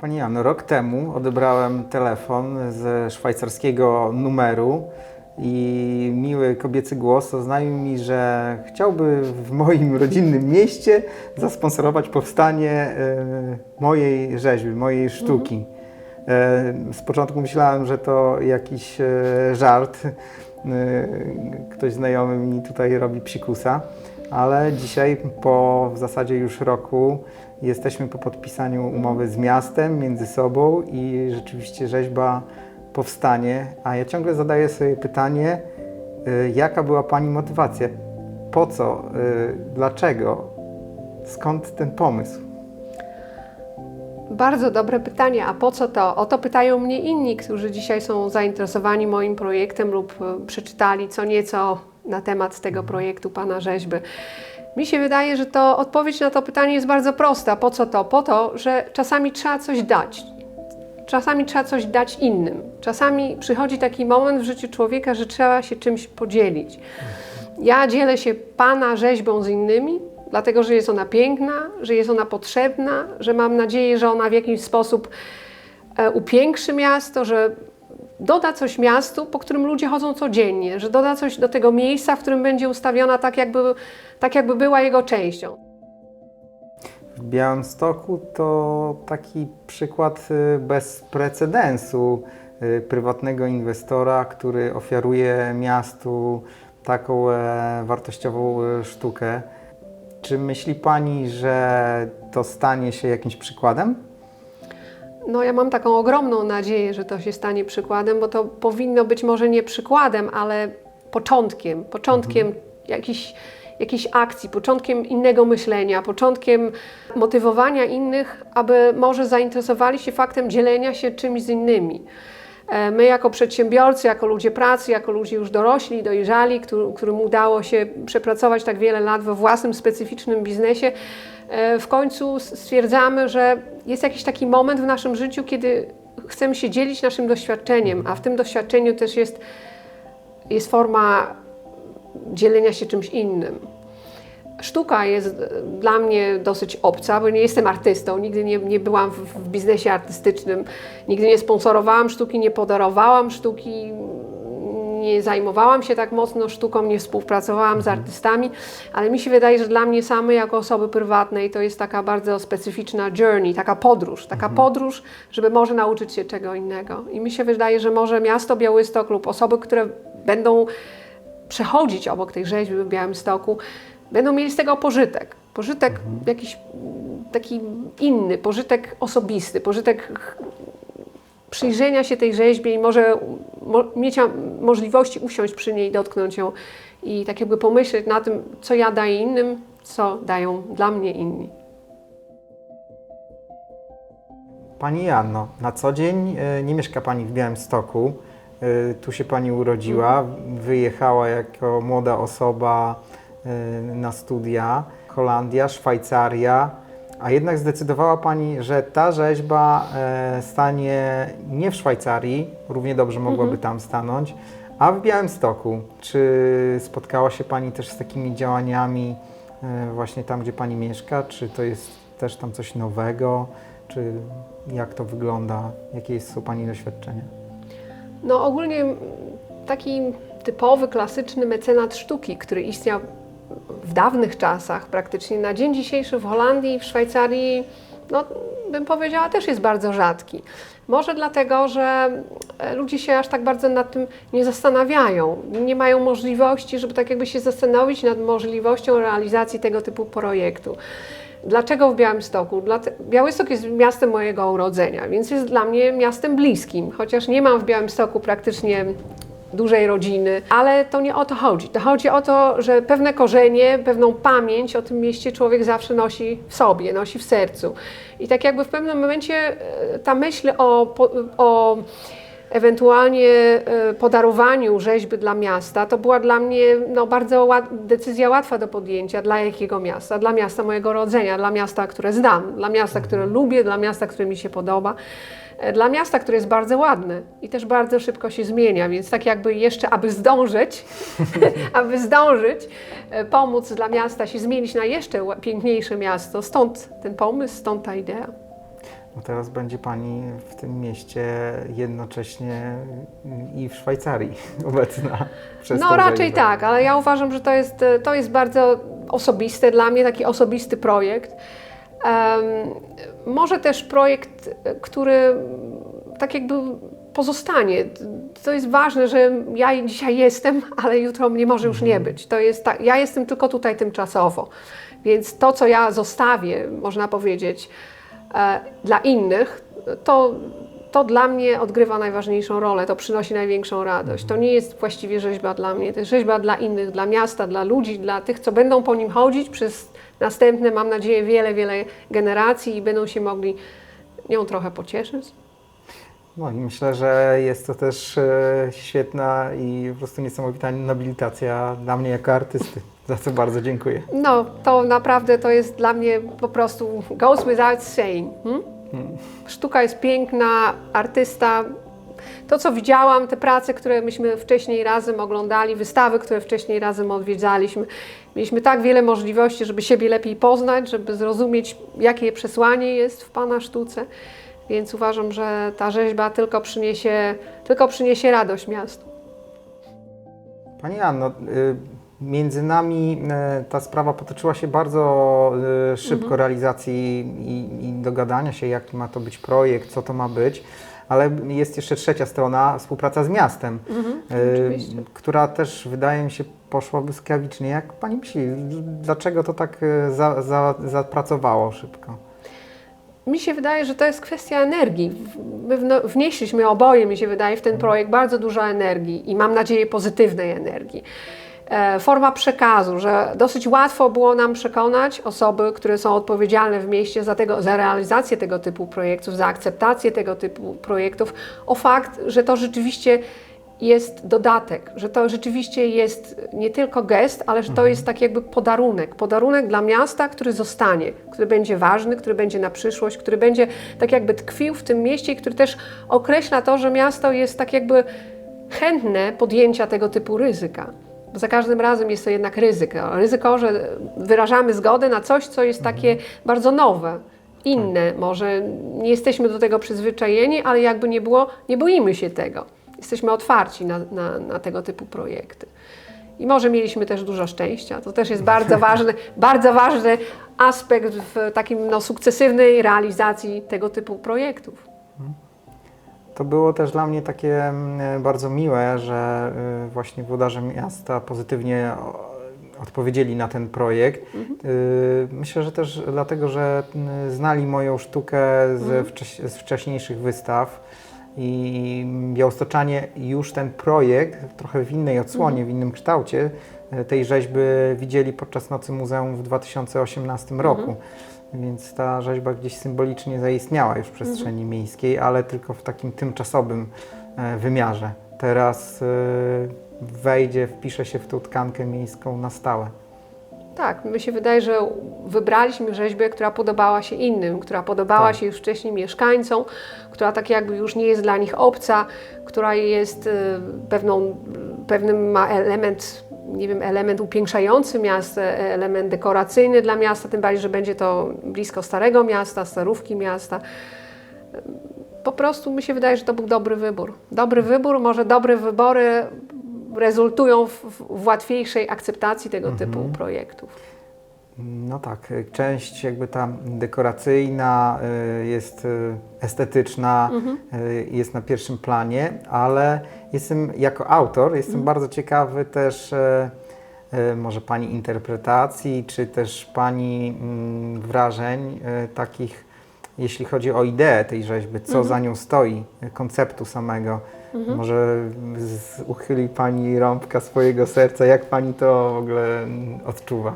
Pani Jano, rok temu odebrałem telefon ze szwajcarskiego numeru i miły kobiecy głos oznajmił mi, że chciałby w moim rodzinnym mieście zasponsorować powstanie mojej rzeźby, mojej sztuki. Z początku myślałem, że to jakiś żart. Ktoś znajomy mi tutaj robi psikusa, ale dzisiaj po w zasadzie już roku jesteśmy po podpisaniu umowy z miastem, między sobą i rzeczywiście rzeźba powstanie. A ja ciągle zadaję sobie pytanie, jaka była Pani motywacja? Po co? Dlaczego? Skąd ten pomysł? Bardzo dobre pytanie, a po co to? O to pytają mnie inni, którzy dzisiaj są zainteresowani moim projektem lub przeczytali co nieco na temat tego projektu Pana Rzeźby. Mi się wydaje, że to odpowiedź na to pytanie jest bardzo prosta. Po co to? Po to, że czasami trzeba coś dać. Czasami trzeba coś dać innym. Czasami przychodzi taki moment w życiu człowieka, że trzeba się czymś podzielić. Ja dzielę się Pana rzeźbą z innymi, dlatego że jest ona piękna, że jest ona potrzebna, że mam nadzieję, że ona w jakiś sposób upiększy miasto, że doda coś miastu, po którym ludzie chodzą codziennie, że doda coś do tego miejsca, w którym będzie ustawiona tak jakby była jego częścią. W Białymstoku to taki przykład bez precedensu prywatnego inwestora, który ofiaruje miastu taką wartościową sztukę. Czy myśli Pani, że to stanie się jakimś przykładem? No ja mam taką ogromną nadzieję, że to się stanie przykładem, bo to powinno być może nie przykładem, ale początkiem jakiejś akcji, początkiem innego myślenia, początkiem motywowania innych, aby może zainteresowali się faktem dzielenia się czymś z innymi. My jako przedsiębiorcy, jako ludzie pracy, jako ludzie już dorośli, dojrzali, którym udało się przepracować tak wiele lat we własnym specyficznym biznesie, w końcu stwierdzamy, że jest jakiś taki moment w naszym życiu, kiedy chcemy się dzielić naszym doświadczeniem, a w tym doświadczeniu też jest forma dzielenia się czymś innym. Sztuka jest dla mnie dosyć obca, bo nie jestem artystą, nigdy nie byłam w biznesie artystycznym, nigdy nie sponsorowałam sztuki, nie podarowałam sztuki, nie zajmowałam się tak mocno sztuką, nie współpracowałam z artystami, ale mi się wydaje, że dla mnie samej jako osoby prywatnej to jest taka bardzo specyficzna journey, taka podróż, żeby może nauczyć się czego innego. I mi się wydaje, że może miasto Białystok lub osoby, które będą przechodzić obok tej rzeźby w Białymstoku, będą mieli z tego pożytek. Pożytek jakiś taki inny, pożytek osobisty, pożytek przyjrzenia się tej rzeźbie i może mieć możliwości usiąść przy niej, dotknąć ją i tak jakby pomyśleć na tym, co ja daję innym, co dają dla mnie inni. Pani Janno, na co dzień nie mieszka Pani w Białymstoku. Tu się Pani urodziła, wyjechała jako młoda osoba na studia, Holandia, Szwajcaria, a jednak zdecydowała Pani, że ta rzeźba stanie nie w Szwajcarii, równie dobrze mogłaby tam stanąć, a w Białymstoku. Czy spotkała się Pani też z takimi działaniami właśnie tam, gdzie Pani mieszka? Czy to jest też tam coś nowego? Czy jak to wygląda? Jakie są Pani doświadczenia? No ogólnie taki typowy, klasyczny mecenat sztuki, który istniał w dawnych czasach praktycznie, na dzień dzisiejszy w Holandii i w Szwajcarii, no bym powiedziała, też jest bardzo rzadki. Może dlatego, że ludzie się aż tak bardzo nad tym nie zastanawiają, nie mają możliwości, żeby tak jakby się zastanowić nad możliwością realizacji tego typu projektu. Dlaczego w Białymstoku? Białystok jest miastem mojego urodzenia, więc jest dla mnie miastem bliskim, chociaż nie mam w Białymstoku praktycznie dużej rodziny, ale to nie o to chodzi. To chodzi o to, że pewne korzenie, pewną pamięć o tym mieście człowiek zawsze nosi w sobie, nosi w sercu. I tak jakby w pewnym momencie ta myśl o ewentualnie podarowaniu rzeźby dla miasta, to była dla mnie bardzo decyzja łatwa do podjęcia. Dla jakiego miasta? Dla miasta mojego rodzenia, dla miasta, które znam, dla miasta, które lubię, dla miasta, które mi się podoba. Dla miasta, które jest bardzo ładne i też bardzo szybko się zmienia, więc tak jakby jeszcze, aby zdążyć, pomóc dla miasta się zmienić na jeszcze piękniejsze miasto, stąd ten pomysł, stąd ta idea. No teraz będzie Pani w tym mieście jednocześnie i w Szwajcarii obecna przez No tą raczej rzeźbę. tak, ale ja uważam, że to jest bardzo osobiste dla mnie, taki osobisty projekt. Może też projekt, który tak jakby pozostanie. To jest ważne, że ja dzisiaj jestem, ale jutro mnie może już nie być. To jest tak, ja jestem tylko tutaj tymczasowo. Więc to, co ja zostawię, można powiedzieć, dla innych, to dla mnie odgrywa najważniejszą rolę, to przynosi największą radość. To nie jest właściwie rzeźba dla mnie, to jest rzeźba dla innych, dla miasta, dla ludzi, dla tych, co będą po nim chodzić przez następne, mam nadzieję, wiele generacji i będą się mogli nią trochę pocieszyć. No i myślę, że jest to też świetna i po prostu niesamowita nobilitacja dla mnie jako artysty, za co bardzo dziękuję. No, to naprawdę to jest dla mnie po prostu goes without saying. Sztuka jest piękna, artysta. To, co widziałam, te prace, które myśmy wcześniej razem oglądali, wystawy, które wcześniej razem odwiedzaliśmy, mieliśmy tak wiele możliwości, żeby siebie lepiej poznać, żeby zrozumieć, jakie przesłanie jest w Pana sztuce. Więc uważam, że ta rzeźba tylko przyniesie radość miastu. Pani Anno, między nami ta sprawa potoczyła się bardzo szybko, realizacji i dogadania się, jaki ma to być projekt, co to ma być, ale jest jeszcze trzecia strona, współpraca z miastem, Oczywiście. która też wydaje mi się poszła błyskawicznie. Jak Pani myśli, dlaczego to tak zapracowało szybko? Mi się wydaje, że to jest kwestia energii. My wnieśliśmy oboje, mi się wydaje, w ten projekt bardzo dużo energii i mam nadzieję pozytywnej energii. Forma przekazu, że dosyć łatwo było nam przekonać osoby, które są odpowiedzialne w mieście za realizację tego typu projektów, za akceptację tego typu projektów, o fakt, że to rzeczywiście jest dodatek, że to rzeczywiście jest nie tylko gest, ale że to jest tak jakby podarunek dla miasta, który zostanie, który będzie ważny, który będzie na przyszłość, który będzie tak jakby tkwił w tym mieście i który też określa to, że miasto jest tak jakby chętne podjęcia tego typu ryzyka. Bo za każdym razem jest to jednak ryzyko, że wyrażamy zgodę na coś, co jest takie bardzo nowe, inne, może nie jesteśmy do tego przyzwyczajeni, ale jakby nie było, nie boimy się tego. Jesteśmy otwarci na tego typu projekty. I może mieliśmy też dużo szczęścia. To też jest bardzo ważny aspekt w takim sukcesywnej realizacji tego typu projektów. To było też dla mnie takie bardzo miłe, że właśnie włodarze miasta pozytywnie odpowiedzieli na ten projekt. Myślę, że też dlatego, że znali moją sztukę z wcześniejszych wystaw. I białostoczanie już ten projekt trochę w innej odsłonie, w innym kształcie tej rzeźby widzieli podczas Nocy Muzeum w 2018 roku. Więc ta rzeźba gdzieś symbolicznie zaistniała już w przestrzeni miejskiej, ale tylko w takim tymczasowym wymiarze. Teraz wpisze się w tą tkankę miejską na stałe. Tak, mi się wydaje, że wybraliśmy rzeźbę, która podobała się innym, która podobała się już wcześniej mieszkańcom, która tak jakby już nie jest dla nich obca, która jest pewnym ma element, nie wiem, element upiększający miasto, element dekoracyjny dla miasta, tym bardziej, że będzie to blisko Starego Miasta, Starówki miasta. Po prostu mi się wydaje, że to był dobry wybór. Dobry wybór, może dobre wybory rezultują w łatwiejszej akceptacji tego typu projektów. No tak, część jakby ta dekoracyjna jest estetyczna, jest na pierwszym planie, ale jako autor jestem bardzo ciekawy też może Pani interpretacji, czy też Pani wrażeń takich, jeśli chodzi o ideę tej rzeźby, co za nią stoi, konceptu samego. Może uchyli Pani rąbka swojego serca, jak Pani to w ogóle odczuwa?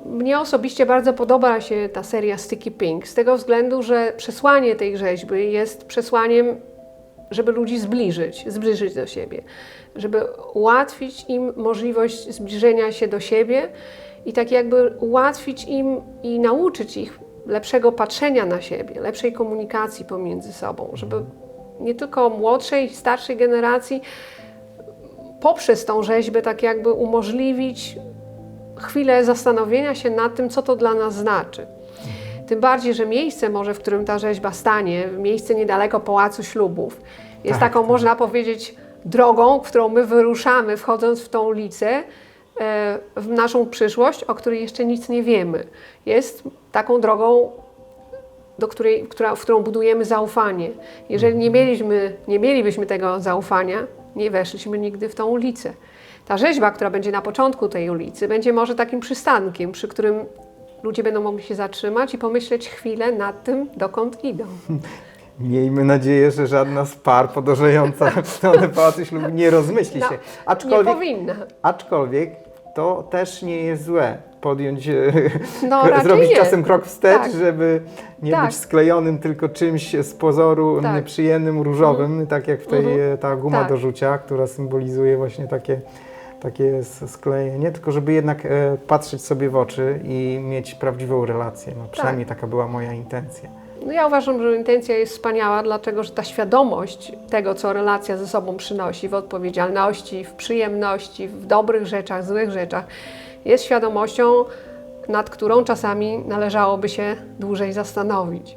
Mnie osobiście bardzo podoba się ta seria Sticky Pink, z tego względu, że przesłanie tej rzeźby jest przesłaniem, żeby ludzi zbliżyć do siebie, żeby ułatwić im możliwość zbliżenia się do siebie i tak jakby ułatwić im i nauczyć ich lepszego patrzenia na siebie, lepszej komunikacji pomiędzy sobą, żeby nie tylko młodszej, starszej generacji poprzez tą rzeźbę tak jakby umożliwić chwilę zastanowienia się nad tym, co to dla nas znaczy. Tym bardziej, że miejsce może, w którym ta rzeźba stanie, miejsce niedaleko Pałacu Ślubów, jest Tak, taką, tak. można powiedzieć, drogą, którą my wyruszamy, wchodząc w tą ulicę, w naszą przyszłość, o której jeszcze nic nie wiemy. Jest taką drogą, w którą budujemy zaufanie. Jeżeli nie mielibyśmy tego zaufania, nie weszliśmy nigdy w tą ulicę. Ta rzeźba, która będzie na początku tej ulicy, będzie może takim przystankiem, przy którym ludzie będą mogli się zatrzymać i pomyśleć chwilę nad tym, dokąd idą. Miejmy nadzieję, że żadna z par podążająca w stronę Pałacu Ślubów nie rozmyśli się. Nie powinna. Aczkolwiek to też nie jest złe. Podjąć, No, raczej zrobić nie. czasem krok wstecz, Tak. żeby nie Tak. być sklejonym tylko czymś z pozoru Tak. nieprzyjemnym, różowym, tak jak w tej ta guma Tak. do rzucia, która symbolizuje właśnie takie sklejenie, tylko żeby jednak patrzeć sobie w oczy i mieć prawdziwą relację. No, przynajmniej taka była moja intencja. No ja uważam, że intencja jest wspaniała, dlatego że ta świadomość tego, co relacja ze sobą przynosi w odpowiedzialności, w przyjemności, w dobrych rzeczach, złych rzeczach, jest świadomością, nad którą czasami należałoby się dłużej zastanowić.